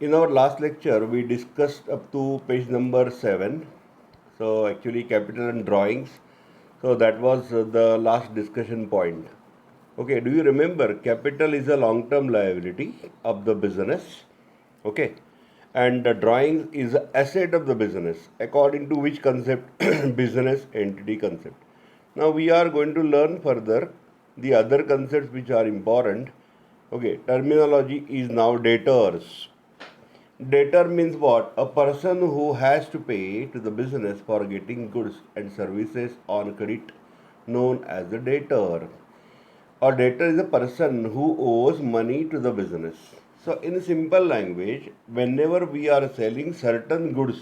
In our last lecture, we discussed up to page number 7. So, actually, capital and drawings. So, that was the last discussion point. Okay, do you remember capital is a long term liability of the business? Okay, and the drawings is an asset of the business according to which concept? Business entity concept. Now, we are going to learn further the other concepts which are important. Okay, terminology is now debtors. Debtor means what? A person who has to pay to the business for getting goods and services on credit, known as a debtor. A debtor is a person who owes money to the business. So, in simple language, whenever we are selling certain goods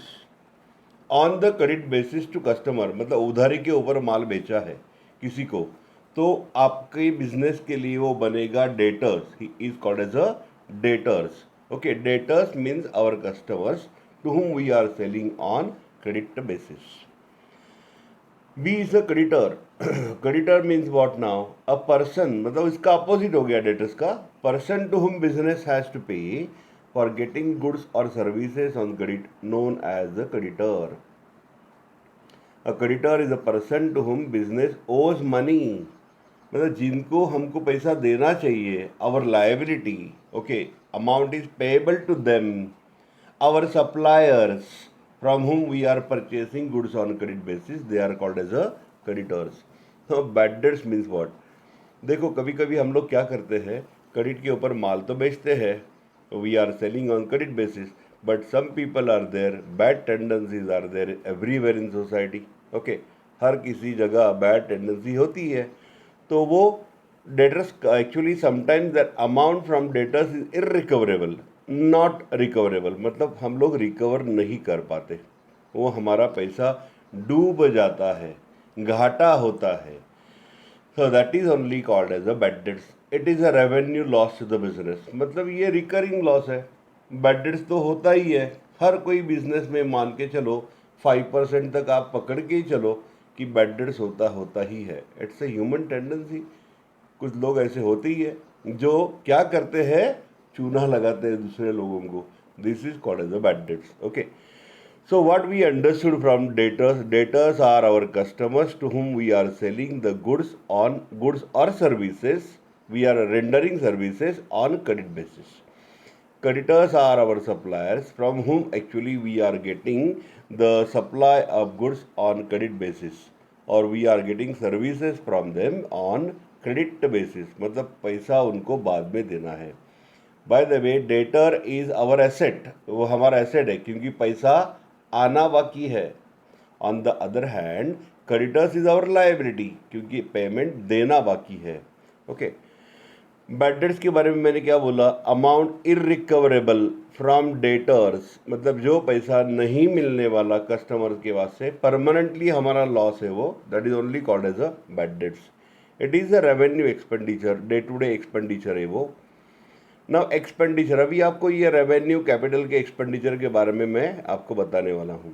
on the credit basis to customer, मतलब उधारी के ऊपर माल बेचा है किसी को, तो आपके बिजनेस के लिए वो बनेगा debtors. He is called as a debtors. Okay, debtors means our customers to whom we are selling on credit basis. B is a creditor. Creditor means what now? A person, मतलब इसका opposite हो गया debtors का. Person to whom business has to pay for getting goods और services on credit, known as a creditor. A creditor is a person to whom business owes money, मतलब जिनको हमको पैसा देना चाहिए. Our liability, okay, amount is payable to them. Our suppliers from whom we are purchasing goods on credit basis, they are called as a creditors. तो bad debts means what? देखो, कभी कभी हम लोग क्या करते हैं, क्रेडिट के ऊपर माल तो बेचते हैं, we are selling on credit basis, but some people are there, bad tendencies are there everywhere in society. Okay, हर किसी जगह बैड टेंडेंसी होती है. तो वो debtors actually sometimes that amount from debtors is irrecoverable, not recoverable, मतलब हम लोग रिकवर नहीं कर पाते, वो हमारा पैसा डूब जाता है, घाटा होता है. So that is only called as a bad debts. It is a revenue loss to the business. मतलब ये रिकरिंग लॉस है. बैड डेट्स तो होता ही है हर कोई बिजनेस में. मान के चलो 5% तक आप पकड़ के ही चलो कि बैड डेट्स होता ही है. It's a human tendency. कुछ लोग ऐसे होते ही है जो क्या करते हैं, चूना लगाते हैं दूसरे लोगों को. This is called as a bad debts. Okay, so what we understood from debtors are our customers to whom we are selling the goods or services. We are rendering services on credit basis. Creditors are our suppliers from whom actually we are getting the supply of goods on credit basis, or we are getting services from them on credit basis. मतलब पैसा उनको बाद में देना है. By the way, debtor is our asset. वो हमारा asset है क्योंकि पैसा आना बाकी है. On the other hand, creditors is our liability, क्योंकि पेमेंट देना बाकी है. ओके, बैड डेट्स के बारे में मैंने क्या बोला? अमाउंट इरिकवरेबल फ्रॉम डेटर्स, मतलब जो पैसा नहीं मिलने वाला कस्टमर के पास से, परमानेंटली हमारा लॉस है वो, that is only called as a bad debts. It is a revenue expenditure, day to day expenditure है वो. नाउ एक्सपेंडिचर, अभी आपको ये रेवेन्यू कैपिटल के एक्सपेंडिचर के बारे में मैं आपको बताने वाला हूँ.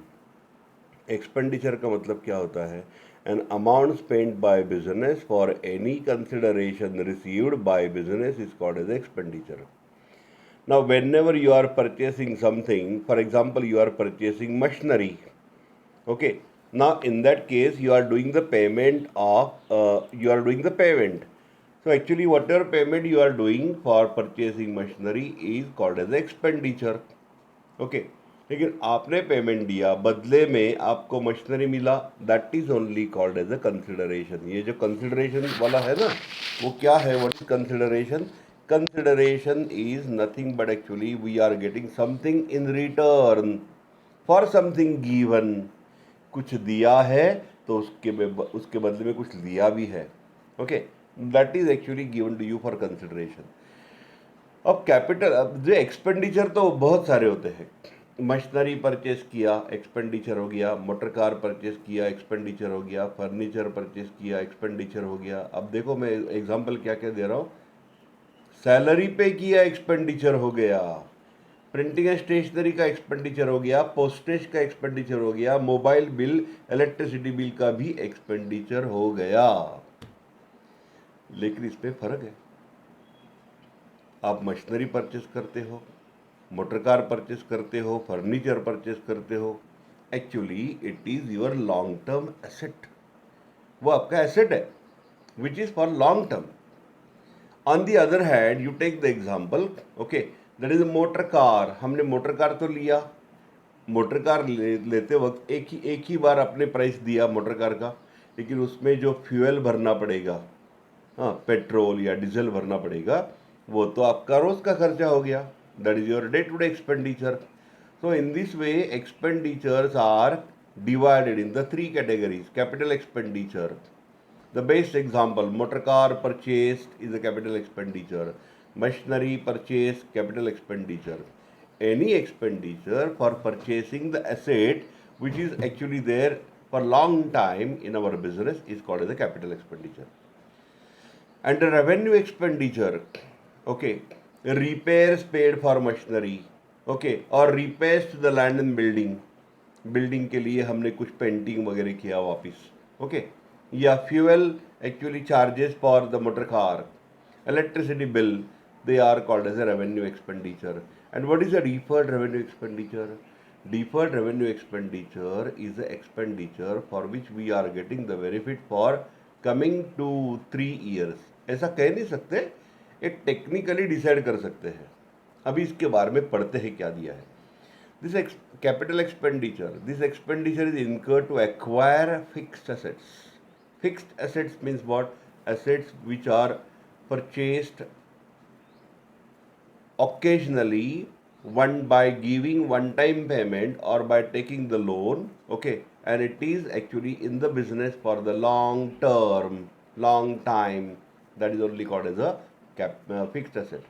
एक्सपेंडिचर का मतलब क्या होता है? An amount spend by business for any consideration received by business is called as expenditure. Now whenever you are purchasing something, for example you are purchasing machinery. Okay, now in that case you are doing the payment of you are doing the payment. So actually whatever payment you are doing for purchasing machinery is called as expenditure. Okay, लेकिन आपने payment दिया, बदले में आपको machinery मिला, that is only called as a consideration. ये जो consideration वाला है ना, वो क्या है? What is consideration? Consideration is nothing but actually we are getting something in return for something given. कुछ दिया है तो उसके बदले में कुछ लिया भी है. Okay, that is actually given to you for consideration. अब कैपिटल, अब जो एक्सपेंडिचर तो बहुत सारे होते हैं. मशीनरी परचेस किया, एक्सपेंडिचर हो गया. मोटर कार परचेस किया, एक्सपेंडिचर हो गया. फर्नीचर परचेस किया, एक्सपेंडिचर हो गया. अब देखो मैं एग्जांपल क्या क्या दे रहा हूँ. सैलरी पे किया, एक्सपेंडिचर हो गया. प्रिंटिंग एंड स्टेशनरी का एक्सपेंडिचर हो गया. पोस्टेज का एक्सपेंडिचर हो गया. मोबाइल बिल, इलेक्ट्रिसिटी बिल का भी एक्सपेंडिचर हो गया. लेकिन इस पे फर्क है. आप मशीनरी परचेस करते हो, मोटर कार परचेस करते हो, फर्नीचर परचेस करते हो, actually it is your long term asset, वो आपका एसेट है which is for long term. On the other hand you take the example, okay, that is a motor car. हमने motor car तो लिया, motor car लेते वक्त एक ही बार आपने प्राइस दिया मोटर कार का, लेकिन उसमें जो फ्यूल भरना पड़ेगा, हाँ, पेट्रोल या डीजल भरना पड़ेगा, वो तो आपका रोज का खर्चा हो गया. That is your day to day expenditure. So in this way expenditures are divided in the three categories. Capital expenditure. The best example, motor car purchased is a capital expenditure. Machinery purchase, capital expenditure. Any expenditure for purchasing the asset which is actually there for long time in our business is called as a capital expenditure. And the revenue expenditure, okay, repairs paid for machinery, okay, or repairs to the land and building. Building के लिए हमने कुछ painting वगैरह किया वापस, okay, या fuel actually charges for the motor car, electricity bill, they are called as a revenue expenditure. And what is a deferred revenue expenditure? Deferred revenue expenditure is the expenditure for which we are getting the benefit for coming to 3 years. ऐसा कह नहीं सकते, एक technically decide कर सकते हैं. अभी इसके बारे में पढ़ते हैं क्या दिया है. This capital expenditure, this expenditure is incurred to acquire fixed assets. Fixed assets means what? Assets which are purchased occasionally, one by giving one-time payment or by taking the loan, okay, and it is actually in the business for the long term, long time. That is only called as a fixed asset.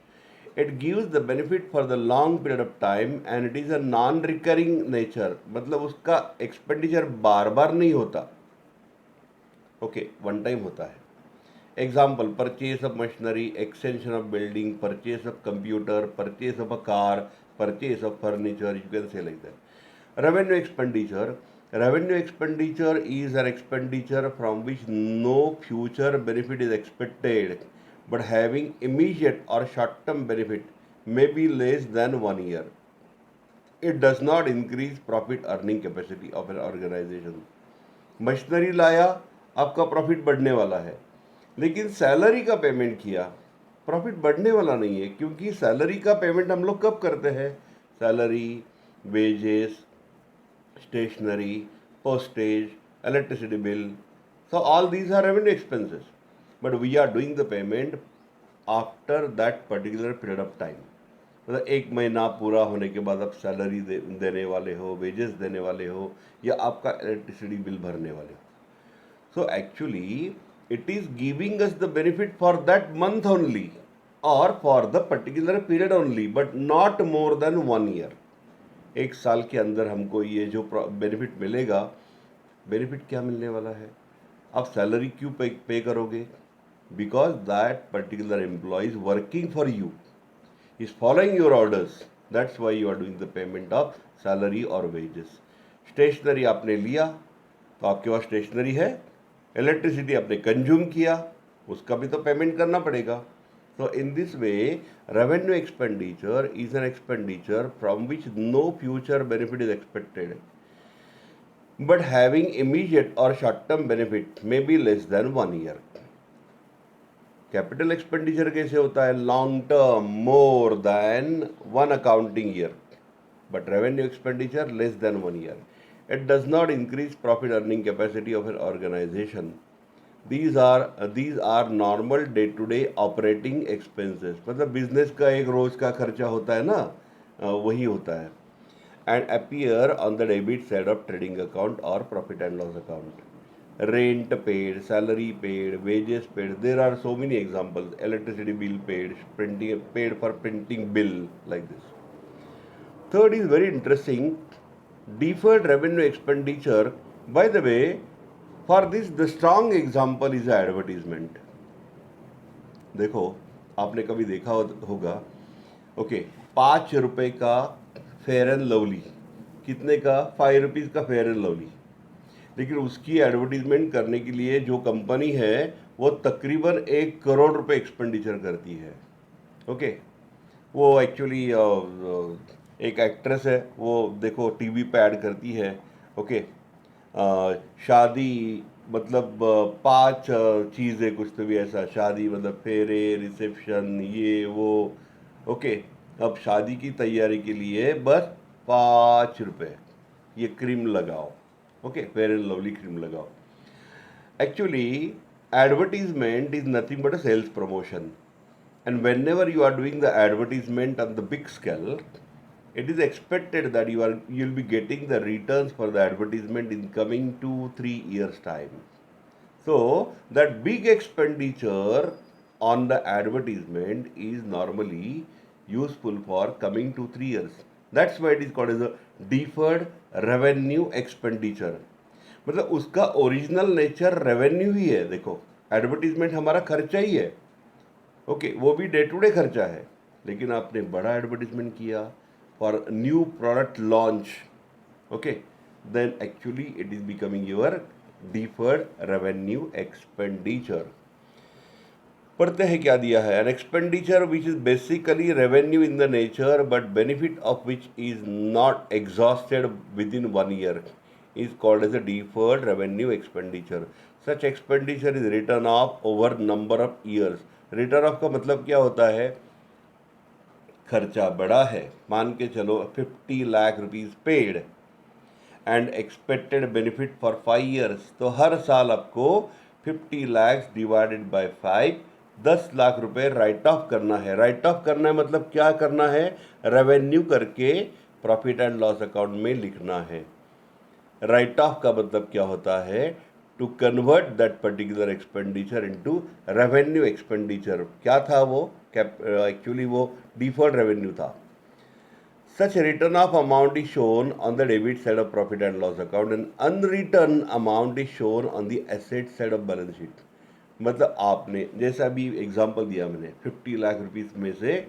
It gives the benefit for the long period of time and it is a non-recurring nature. मतलब उसका expenditure बार बार नहीं होता, okay, one time होता है. Example, purchase of machinery, extension of building, purchase of computer, purchase of a car, purchase of furniture, you can say like that. Revenue expenditure. Revenue expenditure is an expenditure from which no future benefit is expected, but having immediate or short-term benefit may be less than 1 year. It does not increase profit earning capacity of an organization. Machinery लाया, आपका profit बढ़ने वाला है, लेकिन salary का payment किया, profit बढ़ने वाला नहीं है, क्योंकि सैलरी का पेमेंट हम लोग कब करते हैं? Salary, wages, stationery, postage, electricity bill, so all these are revenue expenses, but we are doing the payment after that particular period of time. मतलब 1 महीना पूरा होने के बाद आप सैलरी देने वाले हो, वेजेस देने वाले हो, या आपका इलेक्ट्रिसिटी बिल भरने वाले हो. So actually it is giving us the benefit for that month only or for the particular period only, but not more than 1 year. एक साल के अंदर हमको ये जो बेनिफिट मिलेगा, बेनिफिट क्या मिलने वाला है? आप सैलरी क्यों पे करोगे? Because that particular employ is working for you, is following your orders, that's why you are doing the payment of salary और वेजेस. स्टेशनरी आपने लिया तो आपके पास स्टेशनरी है, इलेक्ट्रिसिटी आपने कंज्यूम किया, उसका भी तो पेमेंट करना पड़ेगा. So in this way, revenue expenditure is an expenditure from which no future benefit is expected, but having immediate or short-term benefit may be less than 1 year. Capital expenditure कैसे होता है? Long term, more than 1 accounting year, but revenue expenditure less than 1 year. It does not increase profit earning capacity of an organization. These are normal day to day operating expenses. मतलब business का एक रोज का खर्चा होता है ना, वही होता है. And appear on the debit side of trading account or profit and loss account. Rent paid, salary paid, wages paid. There are so many examples. Electricity bill paid, paid for printing bill, like this. Third is very interesting. Deferred revenue expenditure. By the way, for this the strong example is advertisement. देखो, आपने कभी देखा होगा, okay, 5 रुपए का fair and lovely, कितने का? 5 rupees का फेयर एंड लवली. लेकिन उसकी एडवर्टीजमेंट करने के लिए जो कंपनी है वो तकरीबन 1 करोड़ रुपए एक्सपेंडिचर करती है. ओके, वो एक्चुअली एक एक्ट्रेस है, वो देखो टीवी पे ऐड करती है, ओके, शादी मतलब 5 चीज़ें कुछ तो भी ऐसा, शादी मतलब फेरे, रिसेप्शन, ये वो, ओके। अब शादी की तैयारी के लिए बस 5 रुपये, ये क्रीम लगाओ, okay, fair and lovely cream लगाओ। Actually, advertisement is nothing but a sales promotion. And whenever you are doing the advertisement on the big scale, it is expected that you'll be getting the returns for the advertisement in coming 2-3 years time. So that big expenditure on the advertisement is normally useful for coming 2-3 years. That's why it is called as a deferred revenue expenditure. मतलब उसका original nature revenue ही है। देखो, advertisement हमारा खर्चा ही है, okay, वो भी day to day खर्चा है, लेकिन आपने बड़ा एडवर्टीजमेंट किया for new product launch, okay, then actually it is becoming your deferred revenue expenditure. पढ़ते हैं क्या दिया है। An expenditure which is basically revenue in the nature but benefit of which is not exhausted within 1 year is called as a deferred revenue expenditure. Such expenditure is written off over number of years. Return off का मतलब क्या होता है? खर्चा बड़ा है, मान के चलो 50 lakh rupees paid and expected benefit for 5 years, तो हर साल आपको 50 लाख डिवाइडेड बाय 5, 10 लाख रुपए राइट ऑफ करना है। राइट ऑफ करना है मतलब क्या करना है? रेवेन्यू करके प्रॉफिट एंड लॉस अकाउंट में लिखना है। राइट ऑफ का मतलब क्या होता है? To convert that particular expenditure into revenue expenditure. क्या था वो? एक्चुअली वो डिफर्ड रेवेन्यू था। Such return of amount is shown on the debit side of profit and loss account and unreturn amount is shown on the asset side of balance sheet. मतलब आपने जैसा अभी example दिया मैंने, 50 lakh rupees में से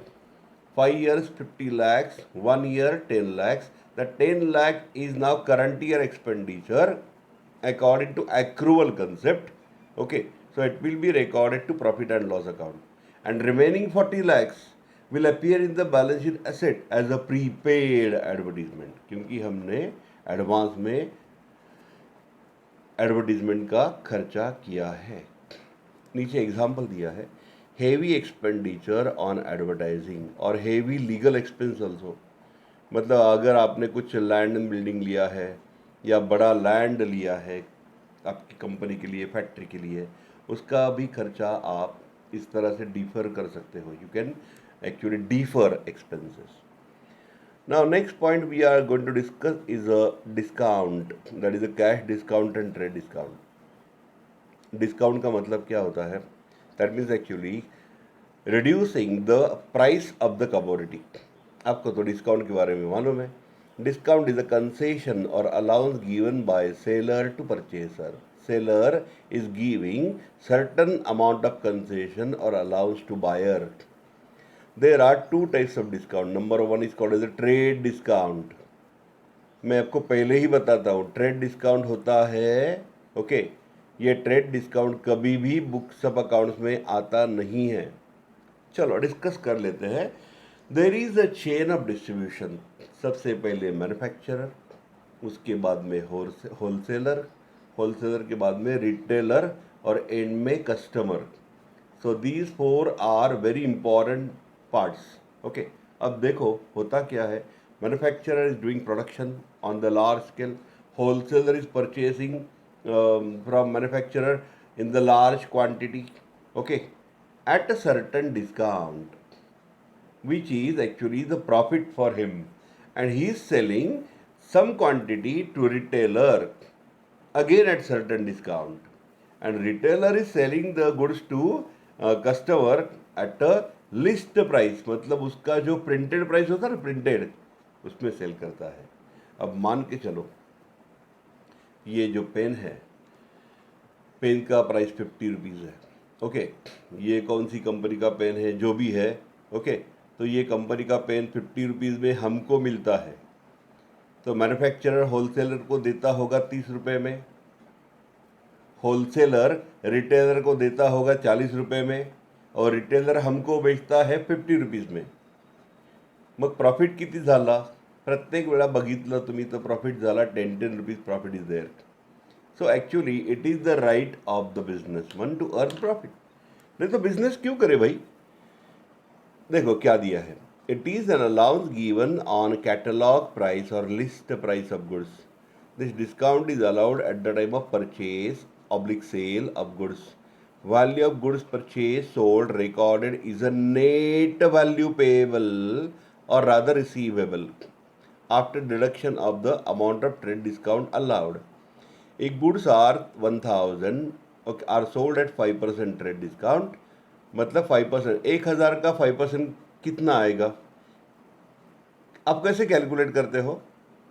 5 years 50 lakhs, 1 year 10 lakhs. The 10 lakh is now current year expenditure according to accrual concept. Okay, so it will be recorded to profit and loss account, and remaining 40 lakhs will appear in the balance sheet asset as a prepaid advertisement, क्योंकि हमने advance में advertisement का खर्चा किया है। नीचे example दिया है, हेवी एक्सपेंडिचर ऑन एडवर्टाइजिंग और हेवी लीगल एक्सपेंस ऑल्सो। मतलब अगर आपने कुछ लैंड एंड बिल्डिंग लिया है या बड़ा लैंड लिया है आपकी कंपनी के लिए, फैक्ट्री के लिए, उसका भी खर्चा आप इस तरह से डिफर कर सकते हो। You can actually differ expenses. Now next point we are going to discuss is a discount, that is a cash discount and trade discount. Discount का मतलब क्या होता है? That means actually reducing the price of the commodity. आपको तो discount के बारे में मालूम है। डिस्काउंट इज अ कंसेशन और allowance given by seller to purchaser. Seller is giving certain amount of concession और allowance to buyer. There are 2 types of discount. Number 1 is called as a trade discount. मैं आपको पहले ही बताता हूँ, trade discount होता है, okay, ये trade discount कभी भी बुक्स ऑफ अकाउंट्स में आता नहीं है। चलो डिस्कस कर लेते हैं। There is a chain of distribution. सबसे पहले मैन्युफैक्चरर, उसके बाद में होलसेलर, होलसेलर के बाद में रिटेलर और एंड में customer. So these 4 are very important parts, okay. अब देखो होता क्या है, manufacturer is doing production on the large scale, wholesaler is purchasing from manufacturer in the large quantity, okay, at a certain discount, which is actually the profit for him, and he is selling some quantity to retailer again at certain discount, and retailer is selling the goods to customer at a list price। मतलब उसका जो printed price होता है ना, printed, उसमें cell करता है। अब मान के चलो ये जो पेन है, पेन का प्राइस 50 रुपीज़ है, ओके। ये कौन सी कंपनी का पेन है, जो भी है, ओके, तो ये कंपनी का पेन 50 रुपीज़ में हमको मिलता है, तो मैन्युफैक्चरर होलसेलर को देता होगा 30 रुपये में, होलसेलर रिटेलर को देता होगा 40 रुपये में, और रिटेलर हमको बेचता है 50 रुपीज़ में। मग प्रॉफिट किती झाला? प्रत्येक वेळा बघितलं तुम्ही तर प्रॉफिट झाला, 10 rupees profit is there. So actually it is the right of the businessman to earn profit. नहीं तो बिजनेस क्यों करे भाई. देखो क्या दिया है. It is an allowance given on catalogue price और list price of goods. This discount is allowed at the time of purchase oblique sale of goods. Value of goods purchase sold recorded is a net value payable और rather receivable after deduction of the amount of trade discount allowed. एक goods are 1000 are sold at 5% trade discount. मतलब 5%, 1000 का 5% कितना आएगा. आप कैसे calculate करते हो.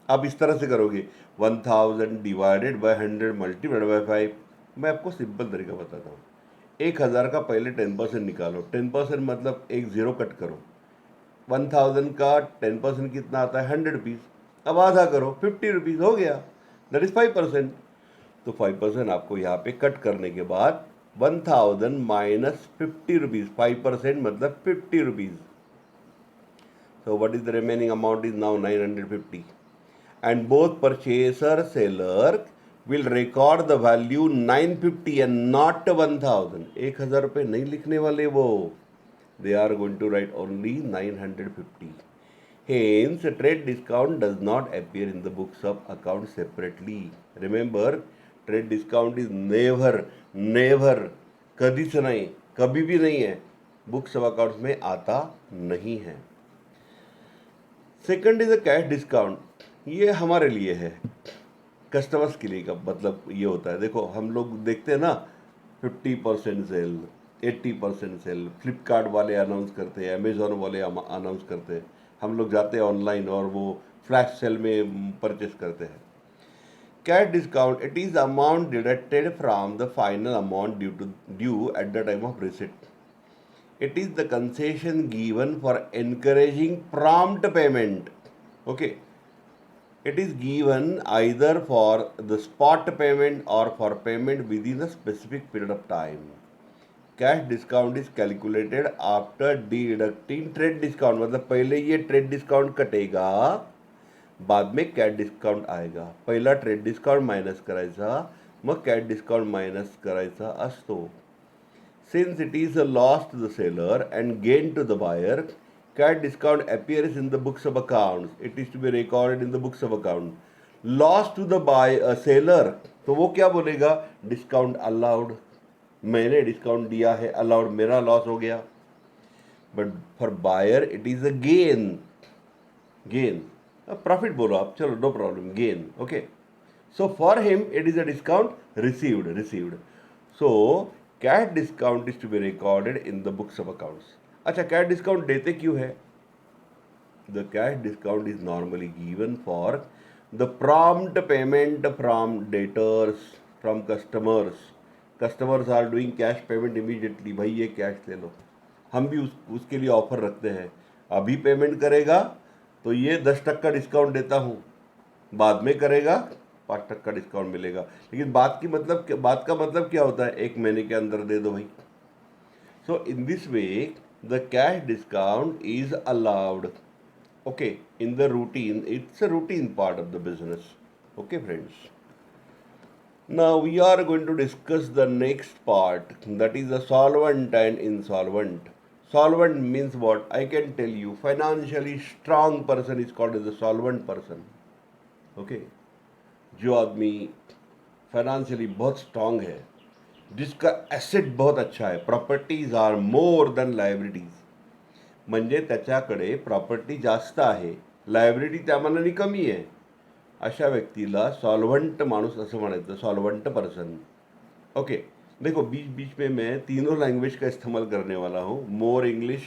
आप इस तरह से करोगे 1000 डिवाइडेड बाय 100 मल्टीप्लाइड बाय 5. मैं आपको सिंपल तरीका बताता हूँ. 1000 का पहले 10% निकालो. 10% मतलब एक ज़ीरो कट करो. 1000 का 10% कितना आता है, 100 रुपीज़. अब आधा करो, 50 रुपीज़ हो गया. That is 5%. तो 5% आपको यहाँ पे कट करने के बाद 1000 माइनस 50 रुपीज़. 5% मतलब 50 rupees. So what is the remaining amount is now 950. And both purchaser seller will record the value 950 and not 1000. 1000 रुपये नहीं लिखने वाले वो. They are going to write only 950. Hence, trade discount does not appear in the books of accounts separately. Remember, trade discount is never, कदीच नहीं, कभी भी नहीं है, बुक्स ऑफ अकाउंट्स में आता नहीं है. Second is a cash discount. ये हमारे लिए है, कस्टमर्स के लिए का मतलब ये होता है. देखो हम लोग देखते हैं ना 50% सेल, 80% सेल. फ्लिपकार्ट वाले अनाउंस करते हैं, अमेजोन वाले अनाउंस करते हैं. हम लोग जाते हैं ऑनलाइन और वो फ्लैश सेल में परचेस करते हैं. Cash discount, it is amount deducted from the final amount due eight the time of receipt. It is the concession given for encouraging prompt payment. Okay. It is given either for the spot payment or for payment within a specific period of time. Cash discount is calculated after deducting trade discount. मतलब पहले ये trade discount कटेगा, बाद में cash discount आएगा. पहिला trade discount minus करायचा, मग cash discount minus करायचा असतो. Since it is a loss to the seller and gain to the buyer, cash discount appears in the books of accounts. It is to be recorded in the books of account. Loss to the seller, तो वो क्या बोलेगा, discount allowed. मैंने discount दिया है, allowed, मेरा loss हो गया. But for buyer it is a gain. Profit बोलो आप, चलो no problem, gain. Okay. So for him it is a discount received. So cash discount is to be recorded in the books of accounts. अच्छा, cash discount देते क्यों है. The cash discount is normally given for the prompt payment from debtors, from customers are doing cash payment immediately. भाई ये cash ले लो. हम भी उसके लिए ऑफर रखते हैं. अभी पेमेंट करेगा तो ये 10% डिस्काउंट देता हूँ, बाद में करेगा 5% डिस्काउंट मिलेगा. लेकिन बात का मतलब क्या होता है, 1 महीने के अंदर दे दो भाई. So in this way the cash discount is allowed. Okay, in the routine, it's a routine part of the business. Okay friends, now we are going to discuss the next part, that is the solvent and insolvent. Solvent means what? I can tell you, financially strong person is called as a solvent person. Okay. जो आदमी financially बहुत strong है, जिसका asset बहुत अच्छा आहे, properties are more than liabilities, म्हणजे त्याच्याकडे प्रॉपर्टी जास्त आहे, लायबिलिटी त्या मानाने कमी आहे, अशा व्यक्तीला सॉल्वंट माणूस असं म्हणायचं, सॉल्वंट पर्सन. ओके. देखो बीच में मैं तीनों लैंग्वेज का इस्तेमाल करने वाला हूँ. मोर इंग्लिश,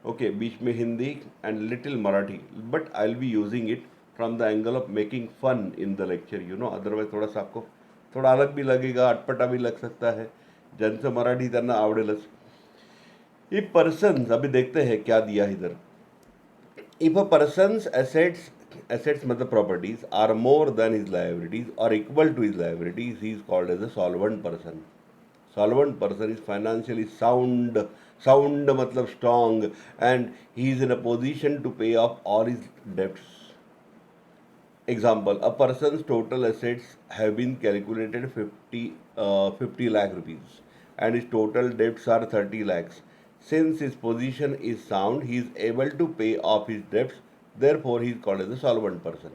ओके, बीच में Hindi and little Marathi. But I will be using it from the angle of making fun in the lecture, you know. Otherwise थोड़ा सा आपको थोड़ा अलग भी लगेगा, अटपटा भी लग सकता है. ज्यांचं मराठी त्यांना आवडेलच. इफ पर्सन्स, अभी देखते हैं क्या दिया इधर. इफ अ पर्सन्स assets मतलब properties are more than his liabilities or equal to his liabilities, he is called as a solvent person. Solvent person is financially sound, Sound मतलब strong, and he is in a position to pay off all his debts. Example, a person's total assets have been calculated 50 lakh rupees and his total debts are 30 lakhs. Since his position is sound, he is able to pay off his debts. Therefore, he is called as a solvent person.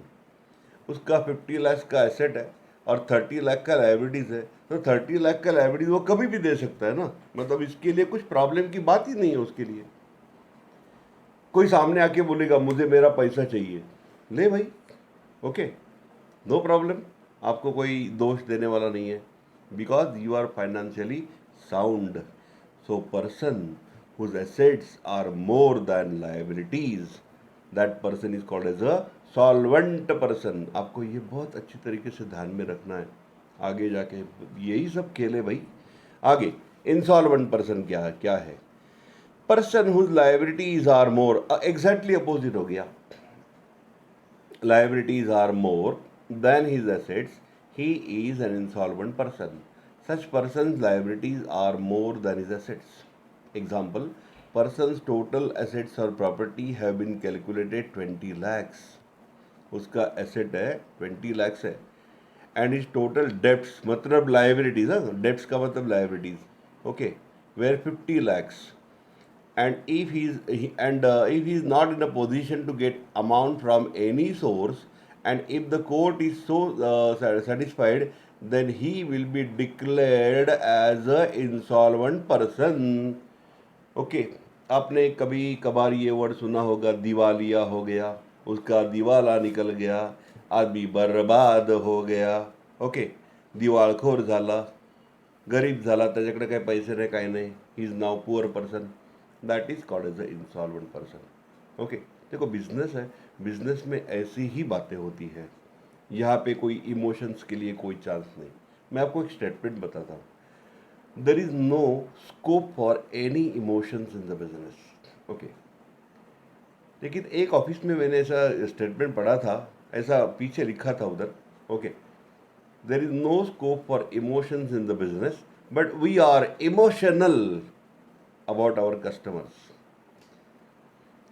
उसका 50 लाख का asset है और 30 लाख का liabilities है, तो 30 लाख का liabilities वो कभी भी दे सकता है ना, मतलब इसके लिए कुछ प्रॉब्लम की बात ही नहीं है उसके लिए। कोई सामने आके बोलेगा मुझे मेरा पैसा चाहिए, ले भाई, ओके, नो प्रॉब्लम, आपको कोई दोष देने वाला नहीं है, because you are financially sound. So person whose assets are more than liabilities, that person is called as a solvent person. आपको ये बहुत अच्छी तरीके से ध्यान में रखना है, आगे जाके यही सब खेल है भाई। आगे इंसॉल्वेंट पर्सन क्या है? Person whose liabilities are more, exactly opposite हो गया। Liabilities are more than his assets, he is an insolvent person. Such person's liabilities are more than his assets. Example, person's total assets or property have been calculated 20 lakhs. उसका asset है 20 lakhs है, and his total debts मतलब liabilities, debts का मतलब liabilities, okay, were 50 lakhs. And if if he is not in a position to get amount from any source, and if the court is so satisfied, then he will be declared as a insolvent person. Okay, आपने कभी कभार ये word सुना होगा, दिवालिया हो गया, उसका दिवाला निकल गया, आदमी बर्बाद हो गया, ओके, दिवाळखोर झाला, गरीब झाला, त्याच्याकडे काही पैसे नाही, काही नाही, he is now poor person, that is called as a insolvent person. Okay, देखो बिजनेस है, बिजनेस में ऐसी ही बातें होती हैं, यहाँ पे कोई इमोशंस के लिए कोई चांस नहीं। मैं आपको एक स्टेटमेंट बताता हूँ, there is no scope for any emotions in the business. Okay, लेकिन एक ऑफिस में मैंने ऐसा स्टेटमेंट पढ़ा था, ऐसा पीछे लिखा था उधर, okay, there is no scope for emotions in the business, but we are emotional about our customers.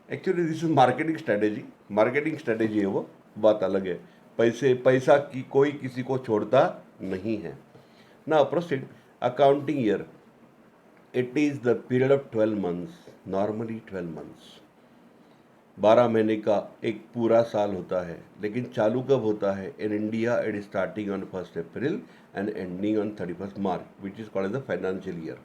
Actually this is marketing strategy है, वो बात अलग है। पैसा की कोई किसी को छोड़ता नहीं है। Now proceed. Accounting year, it is the period of 12 months, normally 12 months, 12 महीने का एक पूरा साल होता है, लेकिन चालू कब होता है? In India it is starting on 1 April and ending on 31 March, which is called as the financial year.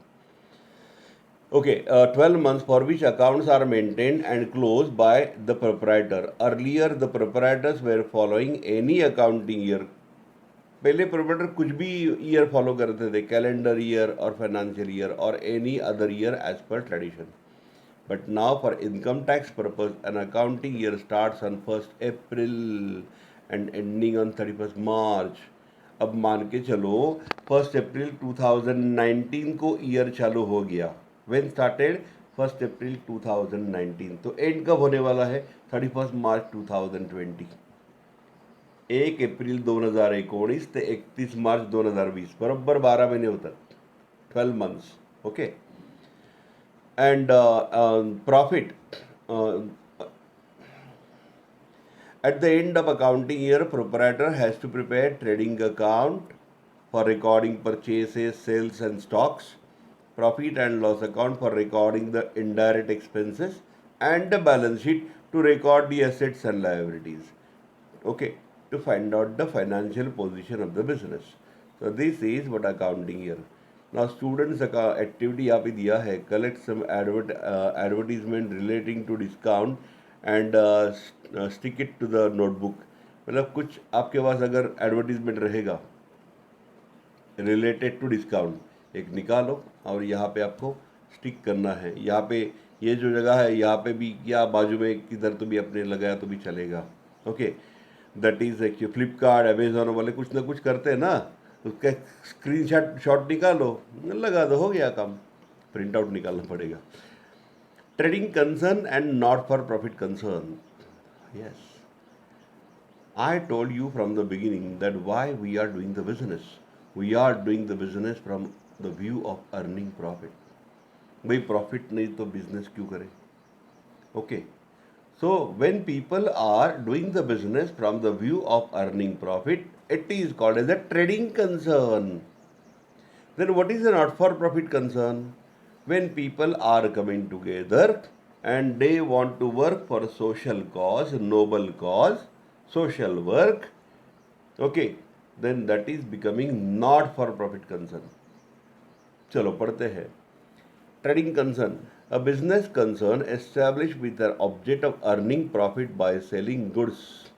Okay, 12 months for which accounts are maintained and closed by the proprietor. Earlier the proprietors were following any accounting year. पहले proprietor कुछ भी year follow करते थे, calendar year और financial year और any other year as per tradition. But now for income tax purpose, an accounting year starts on 1st April and ending on 31st March. अब मान के चलो 1st April 2019 को year चालू हो गया। When started? 1st April 2019. तो and कब होने वाला है? 31st March 2020. 1 अप्रैल 2019 ते 31 मार्च 2020, बरोबर 12 महीने होतात, 12 months. Okay, and profit, at the end of accounting year, proprietor has to prepare trading account for recording purchases, sales and stocks, profit and loss account for recording the indirect expenses, and the balance sheet to record the assets and liabilities, okay, to find out the financial position of the business. So this is what accounting year. Now students का activity यहाँ पे दिया है, collect some advertisement relating to discount and stick it to the notebook. मतलब कुछ आपके पास अगर advertisement रहेगा रिलेटेड टू डिस्काउंट, एक निकालो और यहाँ पे आपको स्टिक करना है। यहाँ पे ये जो जगह है यहाँ पे भी, या बाजू में किधर तो भी अपने लगाया तो भी चलेगा, okay. That is actually Flipkart, Amazon वाले कुछ ना कुछ करते हैं ना, उसका स्क्रीन शॉट निकालो, लगा दो, हो गया काम। प्रिंट आउट निकालना पड़ेगा। Trading concern and not for profit concern, yes, I told you from the beginning that why we are doing the business. We are doing the business from the view of earning profit. भाई profit नहीं तो business क्यों करें? Okay, so when people are doing the business from the view of earning profit, it is called as a trading concern. Then what is a not for profit concern? When people are coming together and they want to work for a social cause, noble cause, social work, okay, then that is becoming not for profit concern. चलो पढ़ते हैं. Trading concern. A business concern established with the object of earning profit by selling goods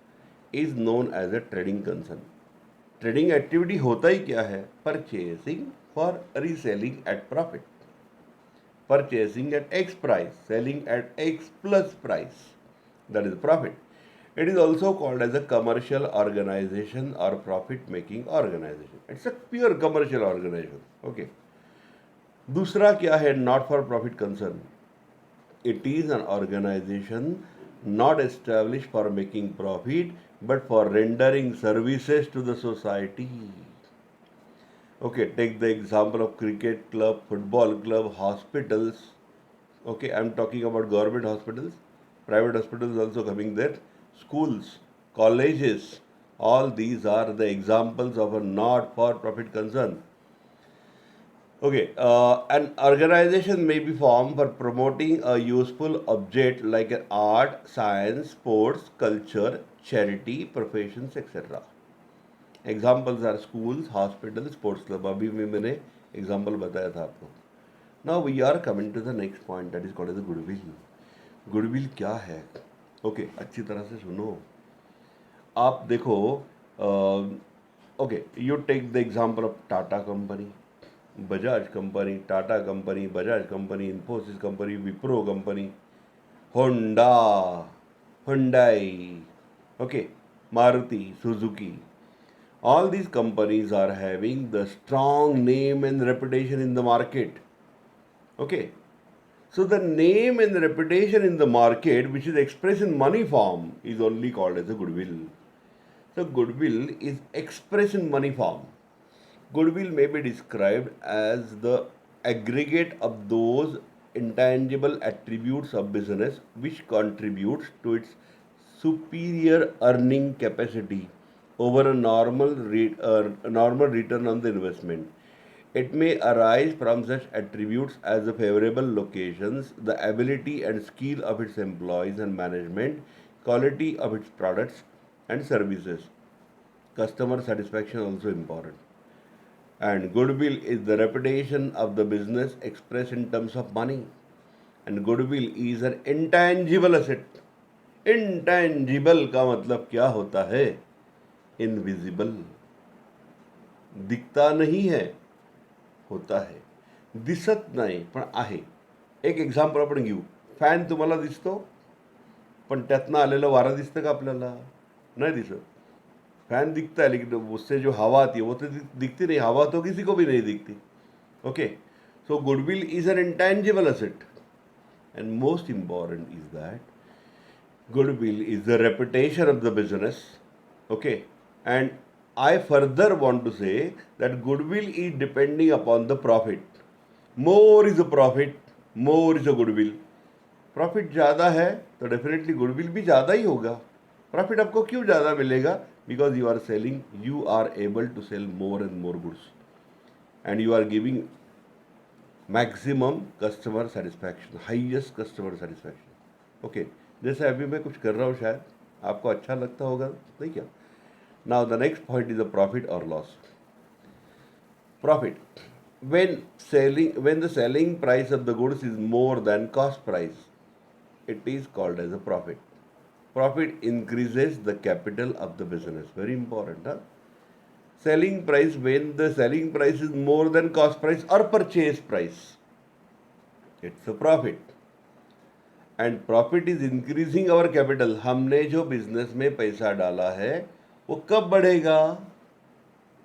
is known as a trading concern. Trading activity होता ही क्या है? Purchasing for reselling at profit. Purchasing at X price, selling at X plus price. That is profit. It is also called as a commercial organization or profit making organization. It's a pure commercial organization. Okay. दूसरा क्या है not for profit concern? It is an organisation not established for making profit but for rendering services to the society. Okay, take the example of cricket club, football club, hospitals. Okay, I'm talking about government hospitals, private hospitals also coming there, schools, colleges. All these are the examples of a not for profit concern. Okay, an organization may be formed for promoting a useful object like an art, science, sports, culture, charity, professions, etc. Examples are schools, hospitals, sports club. अभी भी मैंने example बताया था आपको. Now we are coming to the next point, that is called as the goodwill. Goodwill क्या है? Okay, अच्छी तरह से सुनो. आप देखो, okay, you take the example of Tata company. Bajaj company, Tata company, Bajaj company, Infosys company, Wipro company, Honda, Hyundai, okay, Maruti, Suzuki. All these companies are having the strong name and reputation in the market. Okay, so the name and the reputation in the market, which is expressed in money form, is only called as a goodwill. So goodwill is expressed in money form. Goodwill may be described as the aggregate of those intangible attributes of business which contributes to its superior earning capacity over a normal return on the investment. It may arise from such attributes as the favorable locations, the ability and skill of its employees and management, quality of its products and services. Customer satisfaction also important. And goodwill is the reputation of the business expressed in terms of money. And goodwill is an intangible asset. Intangible का मतलब क्या होता है? Invisible. दिखता नहीं है, होता है. दिसत नाही पण आहे. एक एक्झाम्पल आपण घेऊ. फॅन तुम्हाला दिसतो, पण त्यातनं आलेलं वारं दिसतं का आपल्याला? नाही दिसत. फैन दिखता है लेकिन उससे जो हवा आती है वो तो दिखती नहीं. हवा तो किसी को भी नहीं दिखती. Okay, so goodwill is an intangible asset and most important is that goodwill is the reputation of the business. Okay, and I further want to say that goodwill is depending upon the profit. More is a profit, more is a goodwill. Profit ज़्यादा है तो definitely goodwill भी ज़्यादा ही होगा. Profit आपको क्यों ज़्यादा मिलेगा? Because you are selling, you are able to sell more and more goods and you are giving maximum customer satisfaction, highest customer satisfaction. Okay, जैसे अभी मैं कुछ कर रहा हूँ, शायद आपको अच्छा लगता होगा, नहीं क्या? Now the next point is the profit और loss. Profit, when the selling price of the goods is more than cost price, it is called as a profit. Profit increases the capital of the business. Very important. Huh? Selling price, when the selling price is more than cost price or purchase price, it's a profit. And profit is increasing our capital. हमने जो business में पैसा डाला है वो कब बढ़ेगा?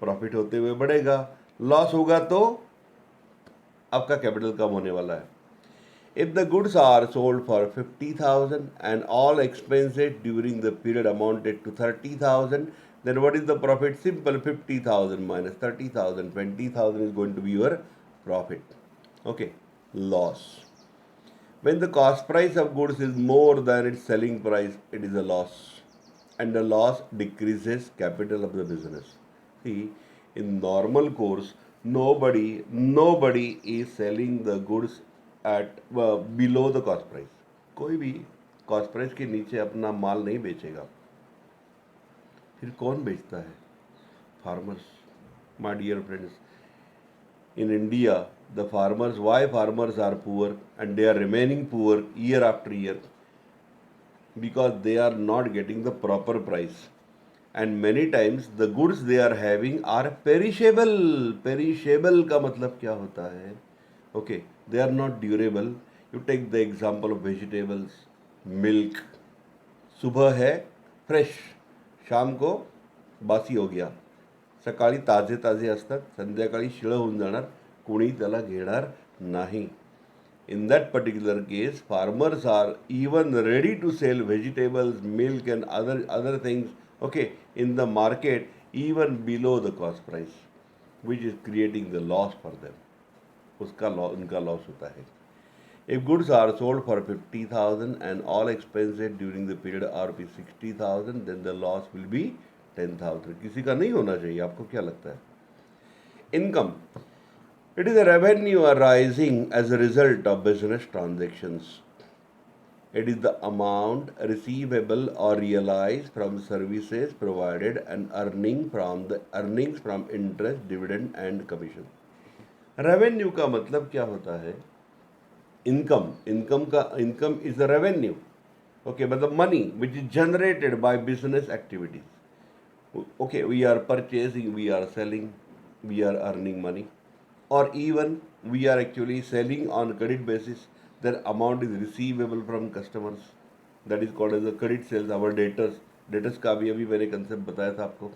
Profit होते हुए बढ़ेगा. लॉस होगा तो आपका कैपिटल कम होने वाला है. If the goods are sold for 50,000 and all expenses during the period amounted to 30,000, then what is the profit? Simple, 50,000 minus 30,000, 20,000 is going to be your profit. Okay. Loss. When the cost price of goods is more than its selling price, it is a loss. And the loss decreases capital of the business. See, in normal course, nobody is selling the goods at below the cost price. कोई भी cost price के नीचे अपना माल नहीं बेचेगा. फिर कौन बेचता है? Farmers. My dear friends, in India, the farmers, why farmers are poor and they are remaining poor year after year? Because they are not getting the proper price. And many times the goods they are having are perishable. Perishable का मतलब क्या होता है? Okay, they are not durable. You take the example of vegetables, milk. सुबह है fresh, शाम को बासी हो गया. सकाळी ताजे ताजे असतात, संध्याकाळी शिळं होऊन जाणार, कोणी त्याला घेणार नाही. In that particular case, farmers are even ready to sell vegetables, milk and other things, okay, in the market even below the cost price, which is creating the loss for them. उनका loss होता है. If goods are sold for 50,000 and all expenses during the period are rupees 60,000, then the loss will be 10,000. किसी का नहीं होना चाहिए. आपको क्या लगता है? Income. It is a revenue arising as a result of business transactions. It is the amount receivable or realized from services provided and earnings from interest, dividend and commission. Revenue का मतलब क्या होता है? Income is a revenue. Okay, मतलब money which is generated by business activities. Okay, we are purchasing, we are selling, we are earning money. Or even we are actually selling on credit basis, their amount is receivable from customers. That is called as a credit sales. Our debtors का भी अभी मैंने concept बताया था आपको.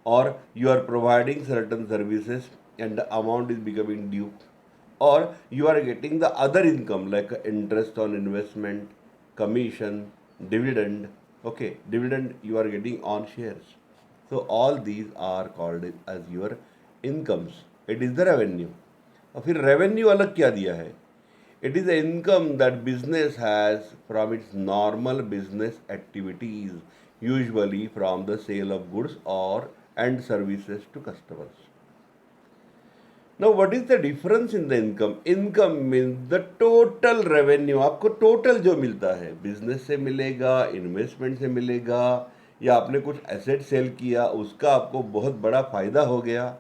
Or you are providing certain services and the amount is becoming due. Or you are getting the other income like interest on investment, commission, dividend. Okay, dividend you are getting on shares. So all these are called as your incomes. It is the revenue. और फिर revenue अलग क्या दिया है? It is income that business has from its normal business activities, usually from the sale of goods और and services to customers. Now what is the difference in the income? Income means the total revenue. आपको total जो मिलता है business से मिलेगा, investment से मिलेगा, या आपने कुछ एसेट सेल किया उसका आपको बहुत बड़ा फायदा हो गया.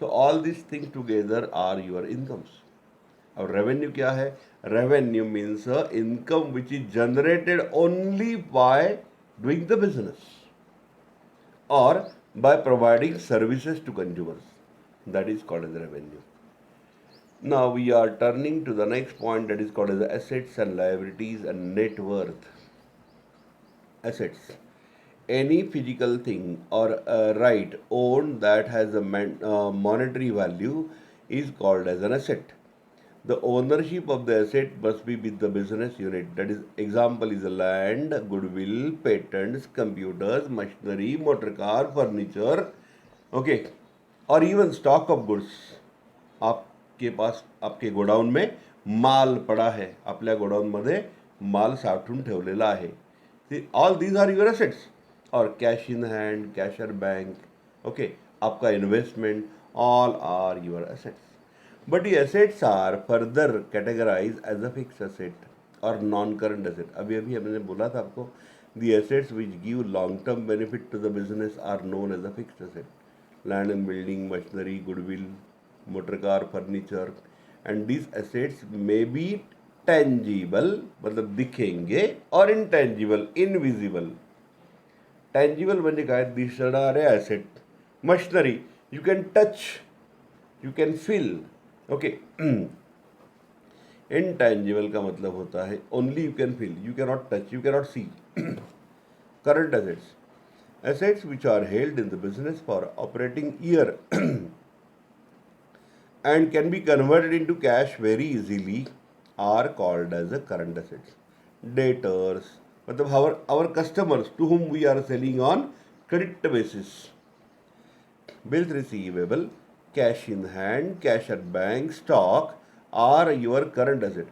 So all these things together are your incomes. और revenue क्या है? Revenue means income which is generated only by doing the business or by providing services to consumers. That is called as revenue. Now we are turning to the next point, that is called as assets and liabilities and net worth. Assets. Any physical thing or a right owned that has a monetary value is called as an asset. The ownership of the asset must be with the business unit. That is, example is land, goodwill, patents, computers, machinery, motor car, furniture, okay, or even stock of goods. आपके पास आपके godown में माल पडा है, आपल्या गोडाऊनमध्ये माल साठवून ठेवलेला आहे. All these are your assets. और cash in hand, cash or bank, okay, आपका investment, all are your assets. But ये assets are further categorise as a fix asset और नॉन करंट एसेट. अभी हमने बोला था आपको, the assets which give long term benefit to the business are known as a fix asset. Land and building, machinery, goodwill, motor car, furniture. And this assets may be tangible, मतलब दिखेंगे, और intangible, invisible. Tangible म्हणजे काय? दिसणारे asset. Machinery you can touch, you can feel, okay. Intangible का मतलब होता है only you can feel, you cannot touch, you cannot see. Current assets. Assets which are held in the business for operating year and can be converted into cash very easily are called as a current assets. Debtors, मतलब our customers to whom we are selling on credit basis. Bills receivable, cash in hand, cash at bank, stock, are your current asset.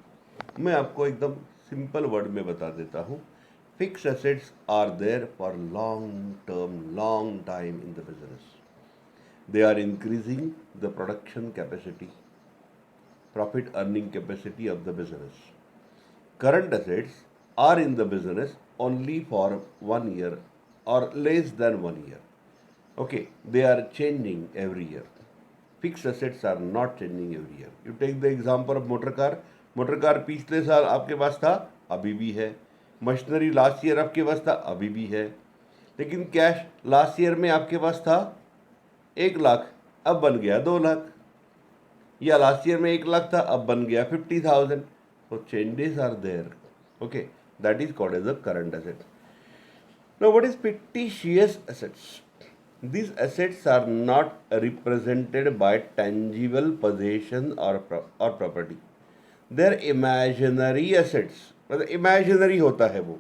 मैं आपको एकदम simple word में बता देता हूँ। Fix assets are there for long term, long time in the business. They are increasing the production capacity, profit earning capacity of the business. Current assets are in the business only for 1 year or less than 1 year. Okay, they are changing every year. Fixed assets are not changing every year. You take the example of motor car. Motor car पिछले साल आपके पास था, अभी भी है। Machinery last year आपके पास था, अभी भी है। लेकिन कैश लास्ट ईयर में आपके पास था 1 लाख, अब बन गया 2 लाख। या लास्ट ईयर में 1 लाख था, अब बन गया 50,000। तो changes are there. Okay, that is called as a current asset. Now what is fictitious assets? These assets are not represented by tangible possession or property. They are imaginary assets. मतलब imaginary होता है वो,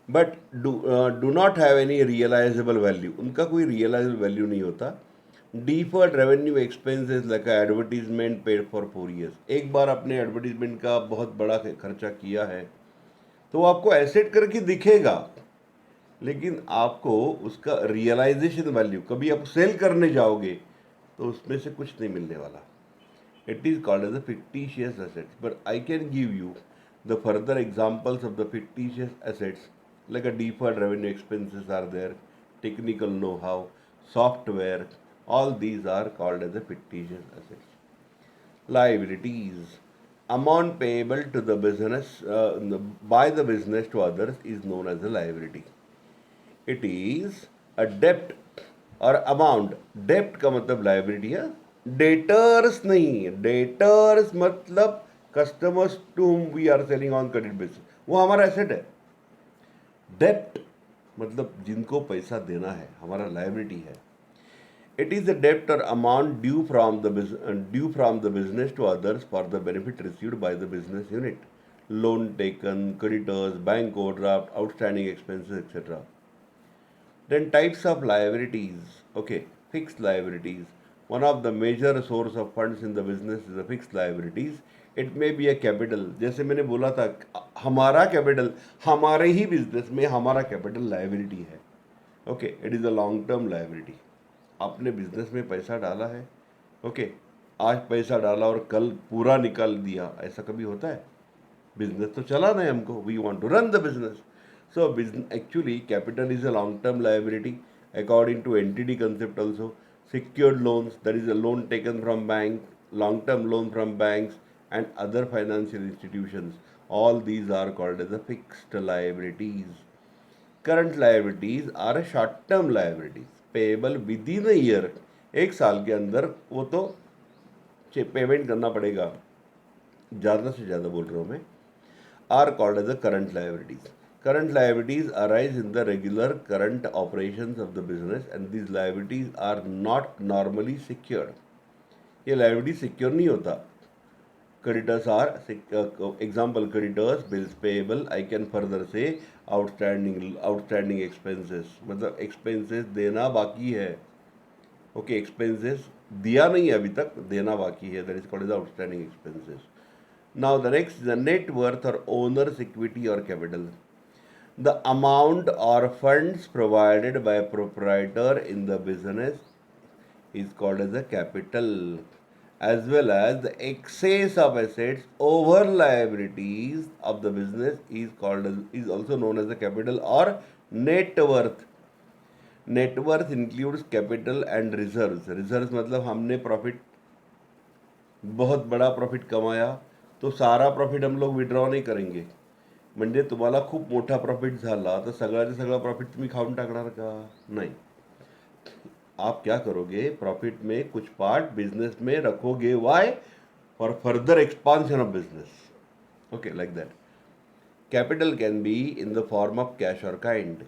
but do not have any realizable value. उनका कोई realizable value नहीं होता। Deferred revenue expenses like advertisement paid for 4 years. एक बार आपने एडवर्टीजमेंट का बहुत बड़ा खर्चा किया है तो वो आपको एसेट करके दिखेगा, लेकिन आपको उसका रियलाइजेशन वैल्यू, कभी आप सेल करने जाओगे तो उसमें से कुछ नहीं मिलने वाला। It is called as a fictitious assets, but I can give you the further examples of the fictitious assets like a deferred revenue expenses are there, technical know-how, software, all these are called as a fictitious assets. Liabilities, amount payable to the business by the business to others is known as a liability. It is a debt or amount. डेप्ट का मतलब liability है, debtors नहीं। Debtors मतलब customers to whom we are selling on credit basis, वो हमारा asset है। डेप्ट मतलब जिनको पैसा देना है, हमारा लाइबिलिटी है। इट इज द डेप्ट or amount due from the business to others for the benefit received by the business unit. Loan taken, creditors, bank overdraft, outstanding expenses etcetera. Then types of liabilities. Okay, fixed liabilities. One of the major source of funds in the business is the fixed liabilities. It may be a capital. जैसे मैंने बोला था, हमारा capital, हमारे ही business में हमारा capital liability है। Okay, it is a long term liability. आपने बिजनेस में पैसा डाला है, ओके, आज पैसा डाला और कल पूरा निकाल दिया, ऐसा कभी होता है? बिजनेस तो चलाना है हमको, we want to run the business. So actually capital is a long term liability according to NTD concept also. Secured loans, that is a loan taken from bank, long term loan from banks and other financial institutions, all these are called as the fixed liabilities. Current liabilities are a short term liabilities payable within a year. एक साल के अंदर वो तो payment करना पड़ेगा, ज़्यादा से ज़्यादा बोल रहा हूँ मैं, are called as the current liabilities. Current liabilities arise in the regular current operations of the business and these liabilities are not normally secured. ये liability secure नहीं होता. Creditors are example, creditors, bills payable. I can further say outstanding expenses, मतलब expenses देना बाकी है. Okay, expenses दिया नहीं है अभी तक, देना बाकी है, that is called as outstanding expenses. Now the next is the net worth or owner's equity or capital. The amount or funds provided by a proprietor in the business is called as a capital, as well as the excess of assets over liabilities of the business is also known as the capital or net worth. Net worth includes capital and reserves. Reserves मतलब हमने profit, बहुत बड़ा profit कमाया तो सारा profit हम लोग withdraw नहीं करेंगे. म्हणजे तुम्हाला खूप मोठा प्रॉफिट झाला तर सगळ्याचा सगळा प्रॉफिट तुम्ही खाऊन टाकणार का? नाही. आप क्या करोगे, प्रॉफिट में कुछ पार्ट बिजनेस में रखोगे. Why? For further expansion of business. Okay, like that. Capital can be in the form of cash or kind.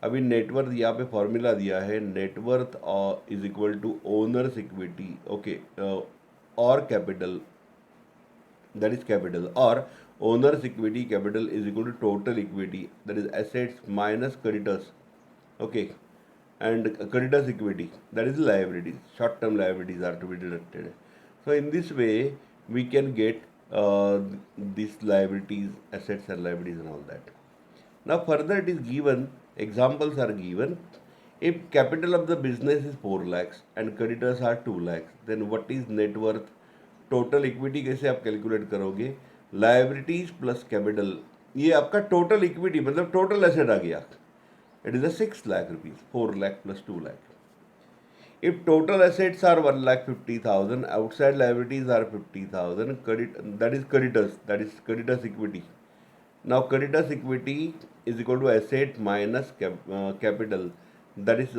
अभी नेटवर्थ यहाँ पे फॉर्मूला दिया है, net worth is equal to owners equity. Okay, और capital, that is capital, or owner's equity capital is equal to total equity, that is assets minus creditors. Okay, and creditors equity, that is liabilities, short term liabilities are to be deducted. So in this way, we can get these liabilities, assets and liabilities and all that. Now further it is given, examples are given. If capital of the business is 4 lakhs and creditors are 2 lakhs, then what is net worth? Total equity कैसे आप calculate करोगे? Liabilities plus capital, ये आपका total equity मतलब total asset आ गया. It is a 6 lakh rupees, 4 lakh plus 2 lakh. If total assets are 1,50,000, outside liabilities are 50,000, that is creditors equity. Now creditors equity is equal to asset minus capital. That is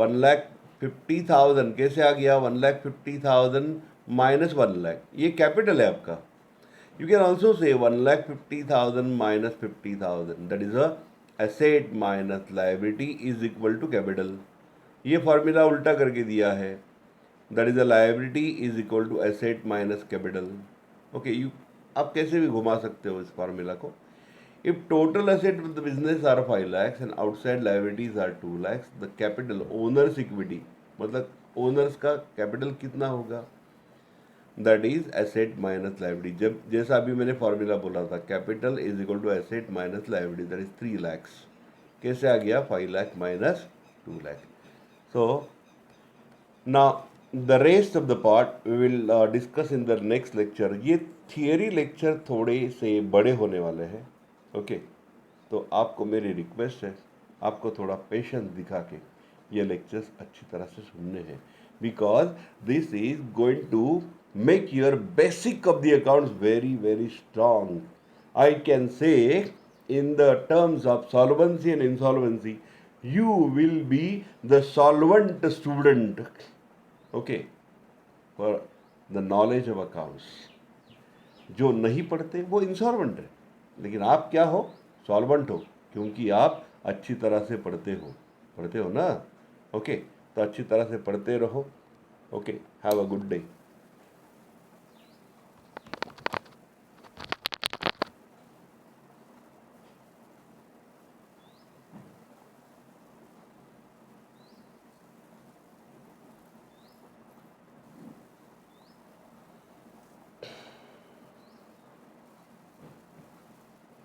1,50,000. कैसे आ गया? 1,50,000 minus 1 lakh. ये capital है आपका. You can also say 1,50,000 minus 50,000. That is a asset minus liability is equal to capital. ये formula उल्टा करके दिया है. That is a liability is equal to asset minus capital. Okay, you आप कैसे भी घुमा सकते हो इस फार्मूला को. If total asset with the business are 5 lakhs and outside liabilities are 2 lakhs, the capital owners equity मतलब ओनर्स का कैपिटल कितना होगा? That is asset minus liability. जब जैसा अभी मैंने फॉर्मूला बोला था, capital is equal to asset minus liability, that is 3 lakhs. कैसे आ गया? 5 lakh minus 2 lakh. So now the rest of the part we will discuss in the next lecture. ये थियरी लेक्चर थोड़े से बड़े होने वाले हैं. ओके, तो आपको मेरी रिक्वेस्ट है, आपको थोड़ा पेशेंस दिखा के ये लेक्चर्स अच्छी तरह से सुनने हैं, because this is going to make your basic of the accounts very very strong. I can say in the terms of solvency and insolvency, you will be the solvent student, okay, for the knowledge of accounts. जो नहीं पढ़ते वो insolvent है, लेकिन आप क्या हो? Solvent हो, क्योंकि आप अच्छी तरह से पढ़ते हो ना. ओके, तो अच्छी तरह से पढ़ते रहो. Okay, have a good day.